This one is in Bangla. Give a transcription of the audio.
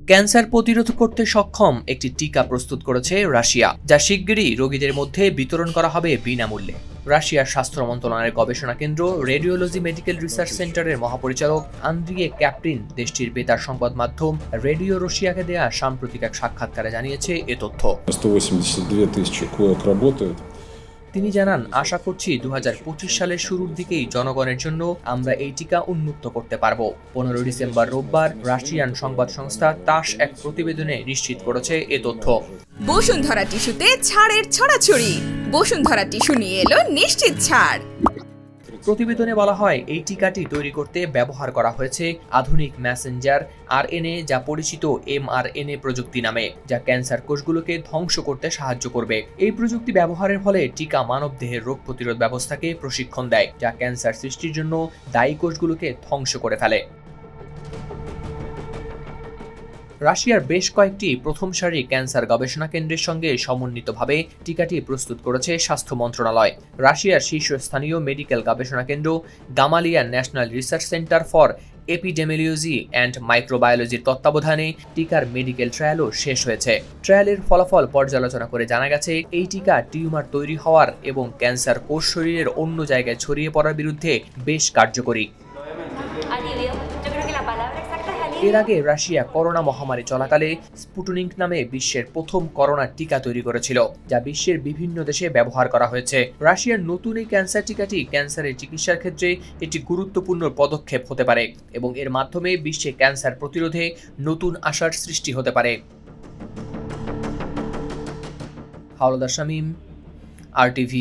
ক্যান্সার প্রতিরোধ করতে সক্ষম একটি টিকা প্রস্তুত করেছে রাশিয়া, যা শিগগিরই রোগীদের মধ্যে বিতরণ করা হবে বিনামূল্যে। রাশিয়ার স্বাস্থ্য মন্ত্রণালয়ের গবেষণা কেন্দ্র রেডিওলজি মেডিকেল রিসার্চ সেন্টারের মহাপরিচালক আন্দ্রিয়ে ক্যাপ্রিন দেশটির বেতার সংবাদ মাধ্যম রেডিও রাশিয়াকে দেয়া সাম্প্রতিক এক সাক্ষাৎকারে জানিয়েছে এ তথ্য। তিনি জানান, আশা করছি 2025 সালের শুরুর দিকেই জনগণের জন্য আমরা এই টিকা উন্মুক্ত করতে পারব। 15 ডিসেম্বর রোববার রাশিয়ান সংবাদ সংস্থা তাস এক প্রতিবেদনে নিশ্চিত করেছে এ তথ্য। বসুন্ধরা টিস্যুতে ছাড়ের ছড়াছড়ি। বসুন্ধরা টিস্যু নিয়ে এলো নিশ্চিত ছাড়। প্রতিবেদনে বলা হয়, এই টিকাটি তৈরি করতে ব্যবহার করা হয়েছে আধুনিক মেসেঞ্জার আরএনএ, যা পরিচিত mRNA প্রযুক্তি নামে, যা ক্যান্সার কোষগুলোকে ধ্বংস করতে সাহায্য করবে। এই প্রযুক্তি ব্যবহারের ফলে টিকা মানবদেহের রোগ প্রতিরোধ ব্যবস্থাকে প্রশিক্ষণ দেয়, যা ক্যান্সার সৃষ্টির জন্য দায়ী কোষগুলোকে ধ্বংস করে ফেলে। রাশিয়ার বেশ কয়েকটি প্রথম সারির ক্যান্সার গবেষণা কেন্দ্রের সঙ্গে সমন্বিতভাবে টিকাটি প্রস্তুত করেছে স্বাস্থ্য মন্ত্রণালয়। রাশিয়ার শীর্ষস্থানীয় মেডিকেল গবেষণা কেন্দ্র Gamaleya national research centre for epidemiology and মাইক্রোবায়োলজির তত্ত্বাবধানে টিকার মেডিকেল ট্রায়ালও শেষ হয়েছে। ট্রায়ালের ফলাফল পর্যালোচনা করে জানা গেছে, এই টিকা টিউমার তৈরি হওয়ার এবং ক্যান্সার কোষ শরীরের অন্য জায়গায় ছড়িয়ে পড়ার বিরুদ্ধে বেশ কার্যকরী। এর আগে রাশিয়া করোনা মহামারী চলাকালে স্পুটনিক নামে বিশ্বের প্রথম করোনা টিকা তৈরি করেছিল, যা বিশ্বের বিভিন্ন দেশে ব্যবহার করা হয়েছে। রাশিয়ার নতুন এই ক্যান্সার টিকাটি ক্যান্সারের চিকিৎসার ক্ষেত্রে একটি গুরুত্বপূর্ণ পদক্ষেপ হতে পারে এবং এর মাধ্যমে বিশ্বে ক্যান্সার প্রতিরোধে নতুন আশার সৃষ্টি হতে পারে। হাওলাদার শামীম, RTV।